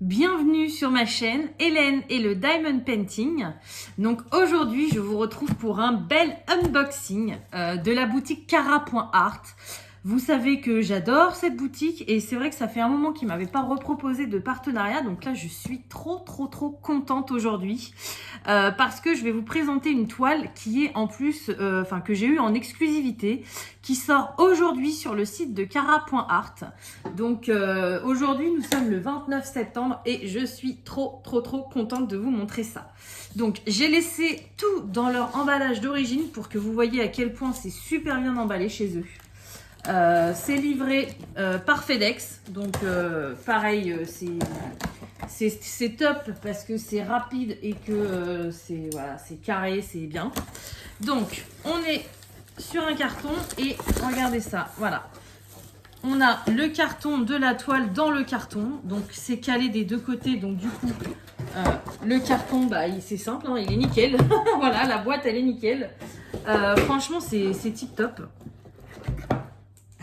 Bienvenue sur ma chaîne Hélène et le Diamond Painting. Donc aujourd'hui je vous retrouve pour un bel unboxing de la boutique Cara.art. Vous savez que j'adore cette boutique et c'est vrai que ça fait un moment qu'ils ne m'avaient pas reproposé de partenariat. Donc là je suis trop contente aujourd'hui parce que je vais vous présenter une toile qui est en plus, que j'ai eu en exclusivité, qui sort aujourd'hui sur le site de Cara.art. Donc aujourd'hui nous sommes le 29 septembre et je suis trop contente de vous montrer ça. Donc j'ai laissé tout dans leur emballage d'origine pour que vous voyez à quel point c'est super bien emballé chez eux. C'est livré par FedEx, donc pareil, c'est top parce que c'est rapide et que c'est carré, c'est bien. Donc on est sur un carton et regardez ça, voilà. On a le carton de la toile dans le carton, donc c'est calé des deux côtés, donc du coup le carton, c'est simple, hein, il est nickel. Voilà, la boîte elle est nickel. Franchement c'est tip top.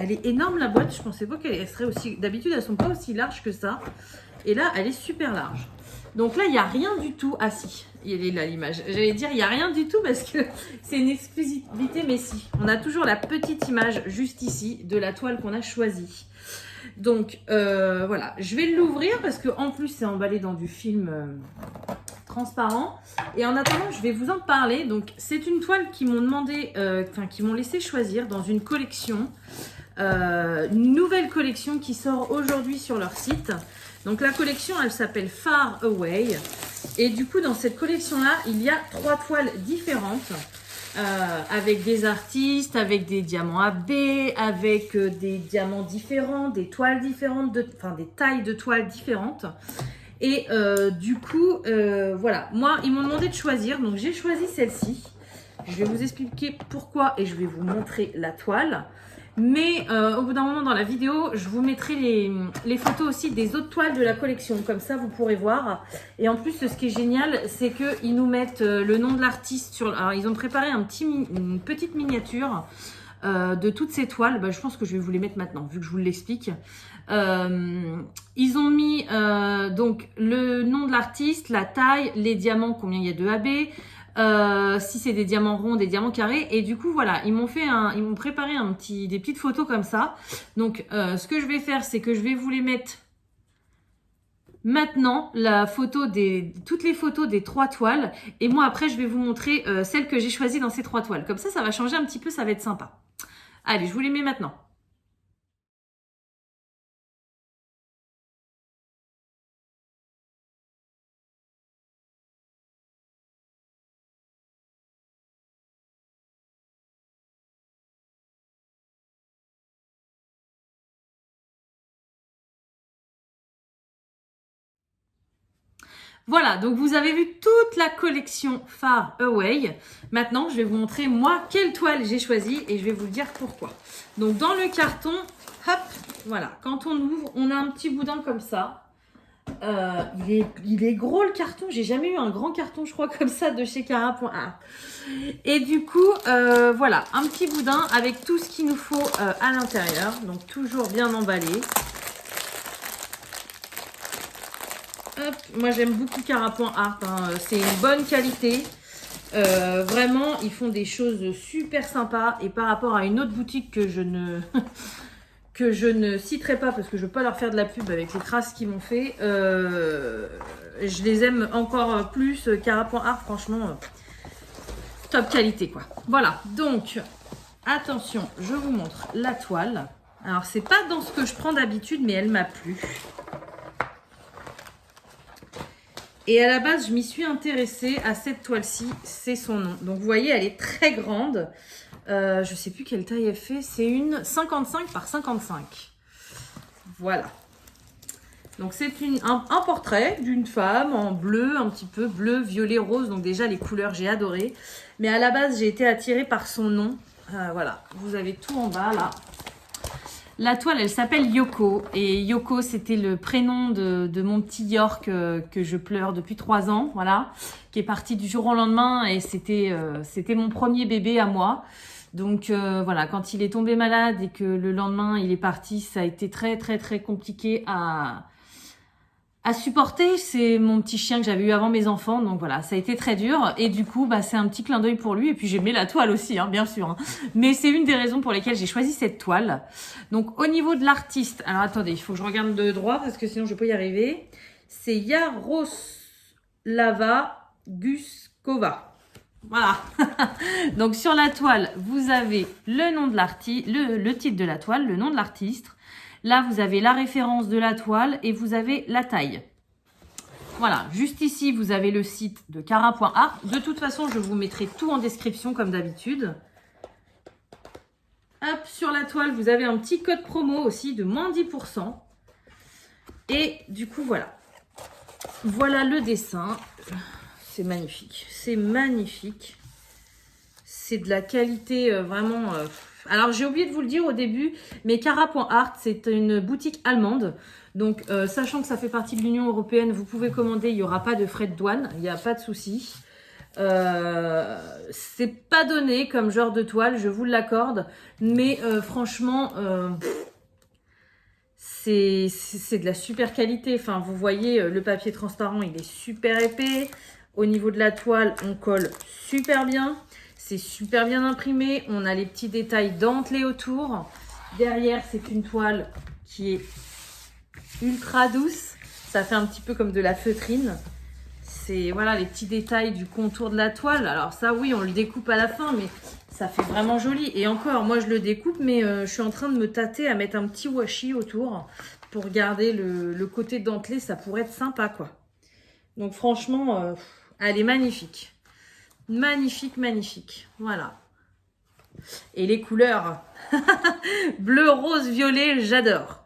Elle est énorme la boîte, je pensais pas qu'elle serait aussi... D'habitude elles sont pas aussi larges que ça. Et là elle est super large. Donc là il n'y a rien du tout. Ah si, il est là l'image. J'allais dire il n'y a rien du tout parce que c'est une exclusivité, mais si. On a toujours la petite image juste ici de la toile qu'on a choisie. Donc voilà, je vais l'ouvrir parce que en plus c'est emballé dans du film transparent. Et en attendant je vais vous en parler. Donc c'est une toile qu'ils m'ont demandé, qu'ils m'ont laissé choisir dans une collection. Une nouvelle collection qui sort aujourd'hui sur leur site. Donc la collection elle s'appelle Far Away et du coup dans cette collection là il y a 3 toiles différentes avec des artistes, avec des diamants AB, avec des diamants différents, des toiles différentes, des tailles de toiles différentes. Et du coup voilà, moi ils m'ont demandé de choisir, donc j'ai choisi celle-ci. Je vais vous expliquer pourquoi et je vais vous montrer la toile. Mais au bout d'un moment dans la vidéo, je vous mettrai les photos aussi des autres toiles de la collection. Comme ça, vous pourrez voir. Et en plus, ce qui est génial, c'est qu'ils nous mettent le nom de l'artiste sur... Alors, ils ont préparé une petite miniature de toutes ces toiles. Je pense que je vais vous les mettre maintenant, vu que je vous l'explique. Ils ont mis donc le nom de l'artiste, la taille, les diamants, combien il y a de AB... si c'est des diamants ronds, des diamants carrés, et du coup voilà, ils m'ont préparé des petites photos comme ça. Donc ce que je vais faire, c'est que je vais vous les mettre maintenant, toutes les photos des 3 toiles, et moi après je vais vous montrer celles que j'ai choisies dans ces 3 toiles. Comme ça va changer un petit peu, ça va être sympa. Allez, je vous les mets maintenant. Voilà, donc vous avez vu toute la collection Far Away. Maintenant, je vais vous montrer moi quelle toile j'ai choisie et je vais vous dire pourquoi. Donc dans le carton, hop, voilà, quand on ouvre, on a un petit boudin comme ça. Il est gros le carton, j'ai jamais eu un grand carton je crois comme ça de chez Cara.art. Et du coup, voilà, un petit boudin avec tout ce qu'il nous faut à l'intérieur, donc toujours bien emballé. Hop, moi j'aime beaucoup Cara.art, hein. C'est une bonne qualité. Vraiment, ils font des choses super sympas. Et par rapport à une autre boutique que je ne, que je ne citerai pas parce que je ne veux pas leur faire de la pub avec les traces qu'ils m'ont fait, je les aime encore plus. Cara.art, franchement, top qualité quoi. Voilà, donc attention, je vous montre la toile. Alors, c'est pas dans ce que je prends d'habitude, mais elle m'a plu. Et à la base, je m'y suis intéressée à cette toile-ci, c'est son nom. Donc vous voyez, elle est très grande. Je ne sais plus quelle taille elle fait. C'est une 55 par 55. Voilà. Donc c'est un portrait d'une femme en bleu, un petit peu bleu, violet, rose. Donc déjà, les couleurs, j'ai adoré. Mais à la base, j'ai été attirée par son nom. Voilà, vous avez tout en bas là. La toile, elle s'appelle Yoko. Et Yoko, c'était le prénom de mon petit York que je pleure depuis 3 ans, voilà, qui est parti du jour au lendemain. Et c'était mon premier bébé à moi. Donc voilà, quand il est tombé malade et que le lendemain, il est parti, ça a été très compliqué à supporter. C'est mon petit chien que j'avais eu avant mes enfants, donc voilà, ça a été très dur. Et du coup, bah, c'est un petit clin d'œil pour lui. Et puis j'aimais la toile aussi, hein, bien sûr. Hein. Mais c'est une des raisons pour lesquelles j'ai choisi cette toile. Donc au niveau de l'artiste, alors attendez, il faut que je regarde de droit parce que sinon je peux y arriver. C'est Yaroslava Guskova. Voilà. Donc sur la toile, vous avez le nom de l'artiste, le titre de la toile, le nom de l'artiste. Là, vous avez la référence de la toile et vous avez la taille. Voilà, juste ici, vous avez le site de Cara.art. De toute façon, je vous mettrai tout en description comme d'habitude. Hop, sur la toile, vous avez un petit code promo aussi de moins 10%. Et du coup, voilà. Voilà le dessin. C'est magnifique. C'est magnifique. C'est de la qualité vraiment... Alors, j'ai oublié de vous le dire au début, mais Cara.art, c'est une boutique allemande. Donc, sachant que ça fait partie de l'Union européenne, vous pouvez commander, il n'y aura pas de frais de douane, il n'y a pas de souci. C'est pas donné comme genre de toile, je vous l'accorde, mais franchement, c'est de la super qualité. Enfin, vous voyez, le papier transparent, il est super épais. Au niveau de la toile, on colle super bien. C'est super bien imprimé. On a les petits détails dentelés autour. Derrière, c'est une toile qui est ultra douce. Ça fait un petit peu comme de la feutrine. C'est voilà les petits détails du contour de la toile. Alors ça, oui, on le découpe à la fin, mais ça fait vraiment joli. Et encore, moi, je le découpe, mais je suis en train de me tâter à mettre un petit washi autour pour garder le côté dentelé. Ça pourrait être sympa, quoi. Donc franchement, elle est magnifique. Magnifique, magnifique. Voilà. Et les couleurs. Bleu, rose, violet, j'adore.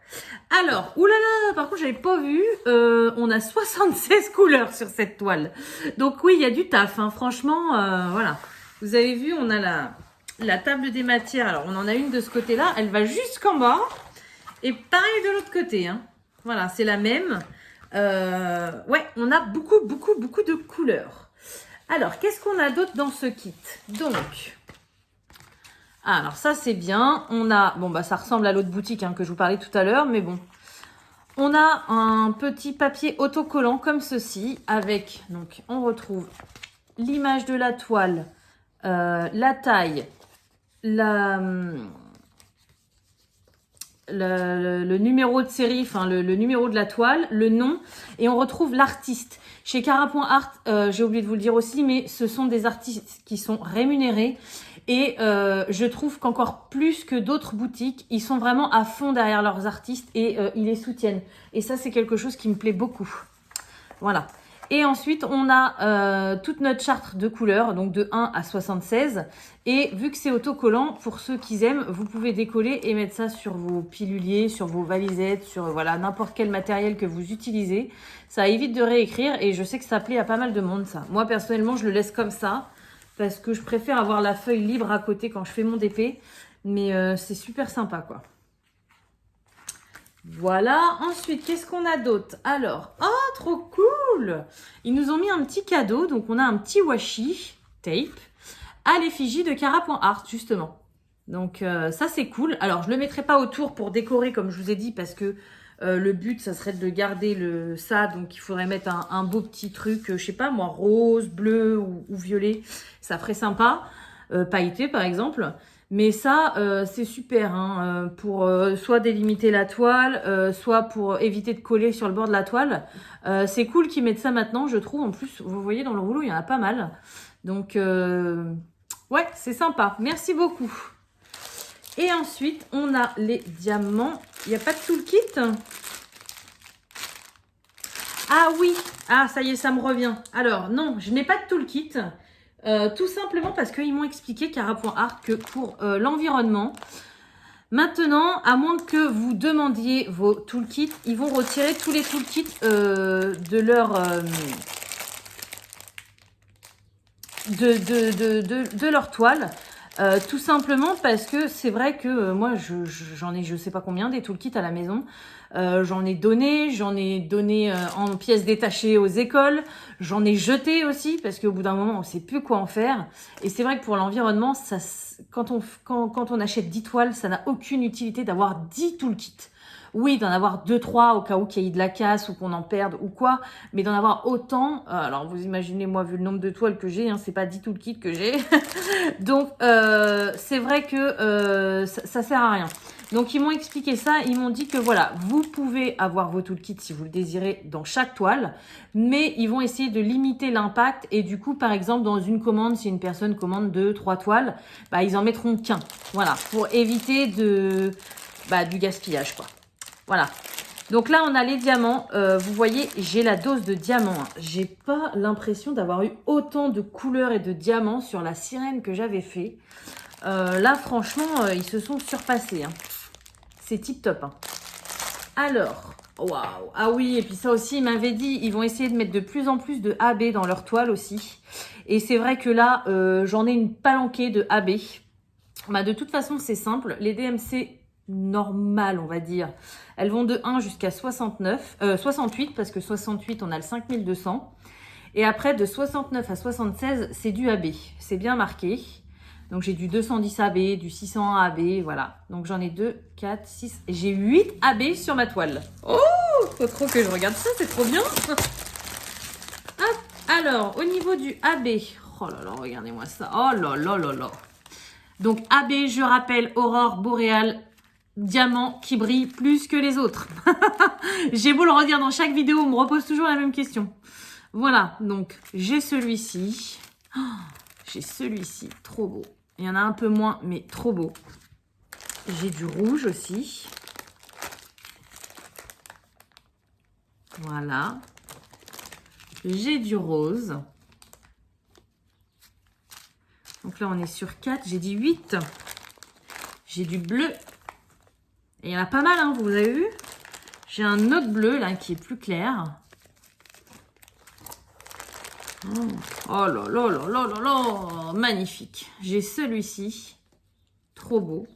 Alors, oulala, par contre, j'avais pas vu. On a 76 couleurs sur cette toile. Donc oui, il y a du taf. Hein. Franchement, voilà. Vous avez vu, on a la table des matières. Alors, on en a une de ce côté-là. Elle va jusqu'en bas. Et pareil de l'autre côté. Hein. Voilà, c'est la même. Ouais, on a beaucoup de couleurs. Alors, qu'est-ce qu'on a d'autre dans ce kit? Donc, alors ça c'est bien. On a, bon bah ça ressemble à l'autre boutique hein, que je vous parlais tout à l'heure, mais bon. On a un petit papier autocollant comme ceci, avec, donc on retrouve l'image de la toile, la taille, le numéro de série, enfin le numéro de la toile, le nom, et on retrouve l'artiste. Chez Cara.art, j'ai oublié de vous le dire aussi, mais ce sont des artistes qui sont rémunérés et je trouve qu'encore plus que d'autres boutiques, ils sont vraiment à fond derrière leurs artistes et ils les soutiennent. Et ça, c'est quelque chose qui me plaît beaucoup. Voilà. Et ensuite, on a toute notre charte de couleurs, donc de 1 à 76. Et vu que c'est autocollant, pour ceux qui aiment, vous pouvez décoller et mettre ça sur vos piluliers, sur vos valisettes, sur voilà n'importe quel matériel que vous utilisez. Ça évite de réécrire et je sais que ça plaît à pas mal de monde, ça. Moi, personnellement, je le laisse comme ça parce que je préfère avoir la feuille libre à côté quand je fais mon DP. Mais c'est super sympa, quoi. Voilà, ensuite, qu'est-ce qu'on a d'autre? Alors, oh, trop cool! Ils nous ont mis un petit cadeau, donc on a un petit washi tape à l'effigie de Cara.art, justement. Donc, ça, c'est cool. Alors, je ne le mettrai pas autour pour décorer, comme je vous ai dit, parce que le but, ça serait de garder ça. Donc, il faudrait mettre un beau petit truc, je sais pas, moi, rose, bleu ou violet. Ça ferait sympa. Pailleté, par exemple. Mais ça, c'est super hein, pour soit délimiter la toile, soit pour éviter de coller sur le bord de la toile. C'est cool qu'ils mettent ça maintenant, je trouve. En plus, vous voyez, dans le rouleau, il y en a pas mal. Donc, ouais, c'est sympa. Merci beaucoup. Et ensuite, on a les diamants. Il n'y a pas de toolkit? Ah oui, ah ça y est, ça me revient. Alors, non, je n'ai pas de toolkit. Tout simplement parce qu'ils m'ont expliqué, Cara.art, que pour l'environnement, maintenant, à moins que vous demandiez vos toolkits, ils vont retirer tous les toolkits de leur toile. Tout simplement parce que c'est vrai que moi, j'en ai je sais pas combien des toolkits à la maison. J'en ai donné en pièces détachées aux écoles. J'en ai jeté aussi parce qu'au bout d'un moment, on sait plus quoi en faire. Et c'est vrai que pour l'environnement, quand on achète 10 toiles, ça n'a aucune utilité d'avoir 10 toolkits. Oui, d'en avoir 2-3 au cas où qu'il y ait de la casse ou qu'on en perde ou quoi, mais d'en avoir autant, alors vous imaginez, moi, vu le nombre de toiles que j'ai, hein, c'est pas dit tout le kit que j'ai, donc c'est vrai que ça sert à rien. Donc ils m'ont expliqué ça, ils m'ont dit que voilà, vous pouvez avoir vos toolkits si vous le désirez dans chaque toile, mais ils vont essayer de limiter l'impact et du coup par exemple dans une commande, si une personne commande 2-3 toiles, bah, ils en mettront qu'un, voilà, pour éviter du gaspillage quoi. Voilà. Donc là on a les diamants, vous voyez j'ai la dose de diamants, hein. J'ai pas l'impression d'avoir eu autant de couleurs et de diamants sur la sirène que j'avais fait. Là franchement ils se sont surpassés, hein. C'est tip top, hein. Alors, waouh. Ah oui, et puis ça aussi, ils m'avaient dit, ils vont essayer de mettre de plus en plus de AB dans leur toile aussi. Et c'est vrai que là, j'en ai une palanquée de AB. Bah, de toute façon, c'est simple. Les DMC normales, on va dire, elles vont de 1 jusqu'à 68, parce que 68, on a le 5200. Et après, de 69 à 76, c'est du AB. C'est bien marqué. Donc, j'ai du 210 AB, du 600 AB, voilà. Donc, j'en ai 2, 4, 6. J'ai 8 AB sur ma toile. Oh, faut trop que je regarde ça, c'est trop bien. Hop. Alors, au niveau du AB, oh là là, regardez-moi ça. Oh là là là là. Donc, AB, je rappelle, aurore boréale, diamant qui brille plus que les autres. J'ai beau le redire dans chaque vidéo, on me repose toujours la même question. Voilà, donc, j'ai celui-ci. Oh, j'ai celui-ci, trop beau. Il y en a un peu moins, mais trop beau. J'ai du rouge aussi. Voilà. J'ai du rose. Donc là, on est sur 4. J'ai dit 8. J'ai du bleu. Et il y en a pas mal, hein, vous avez vu? J'ai un autre bleu, là, qui est plus clair. Oh là là là là là là, magnifique. J'ai celui-ci, trop beau.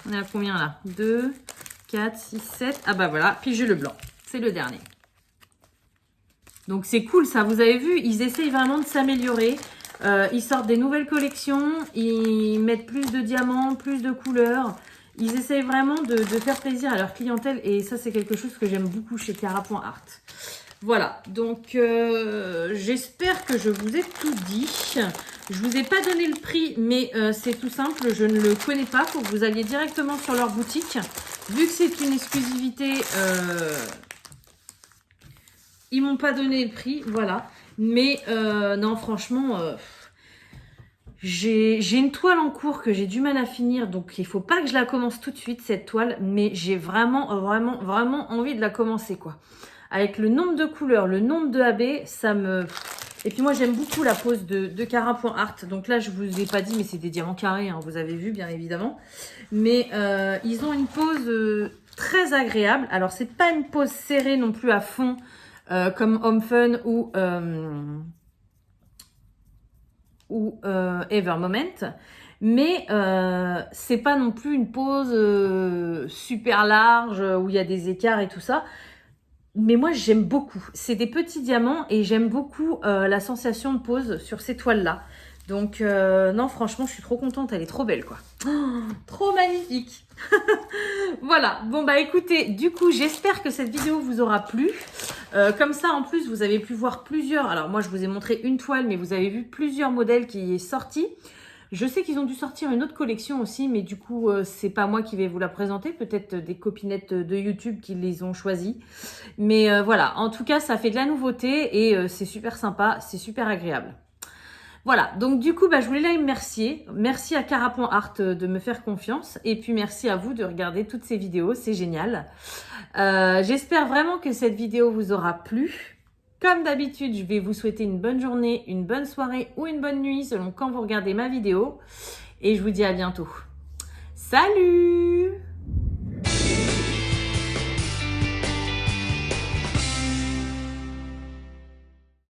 On est à combien là? 2, 4, 6, 7. Ah bah voilà, puis j'ai le blanc, c'est le dernier. Donc c'est cool ça, vous avez vu, ils essayent vraiment de s'améliorer. Ils sortent des nouvelles collections, ils mettent plus de diamants, plus de couleurs. Ils essayent vraiment de faire plaisir à leur clientèle et ça c'est quelque chose que j'aime beaucoup chez Cara.art. Voilà, donc j'espère que je vous ai tout dit. Je vous ai pas donné le prix, mais c'est tout simple, je ne le connais pas. Faut que vous alliez directement sur leur boutique. Vu que c'est une exclusivité, ils m'ont pas donné le prix, voilà. Mais non, franchement, j'ai une toile en cours que j'ai du mal à finir, donc il faut pas que je la commence tout de suite, cette toile. Mais j'ai vraiment envie de la commencer, quoi. Avec le nombre de couleurs, le nombre de AB, ça me... Et puis moi, j'aime beaucoup la pose de Cara.art. Donc là, je vous ai pas dit, mais c'est des diamants carrés, hein, vous avez vu, bien évidemment. Mais ils ont une pose très agréable. Alors, c'est pas une pose serrée non plus à fond, comme Home Fun ou Ever Moment. Mais c'est pas non plus une pose super large, où il y a des écarts et tout ça. Mais moi, j'aime beaucoup. C'est des petits diamants et j'aime beaucoup la sensation de pose sur ces toiles-là. Donc, non, franchement, je suis trop contente. Elle est trop belle, quoi. Oh, trop magnifique. Voilà. Bon, bah écoutez, du coup, j'espère que cette vidéo vous aura plu. Comme ça, en plus, vous avez pu voir plusieurs... Alors, moi, je vous ai montré une toile, mais vous avez vu plusieurs modèles qui est sortis. Je sais qu'ils ont dû sortir une autre collection aussi, mais du coup, c'est pas moi qui vais vous la présenter. Peut-être des copinettes de YouTube qui les ont choisis. Mais voilà, en tout cas, ça fait de la nouveauté et c'est super sympa, c'est super agréable. Voilà, donc du coup, bah, je voulais la remercier. Merci à Cara.art de me faire confiance. Et puis, merci à vous de regarder toutes ces vidéos, c'est génial. J'espère vraiment que cette vidéo vous aura plu. Comme d'habitude, je vais vous souhaiter une bonne journée, une bonne soirée ou une bonne nuit selon quand vous regardez ma vidéo. Et je vous dis à bientôt. Salut!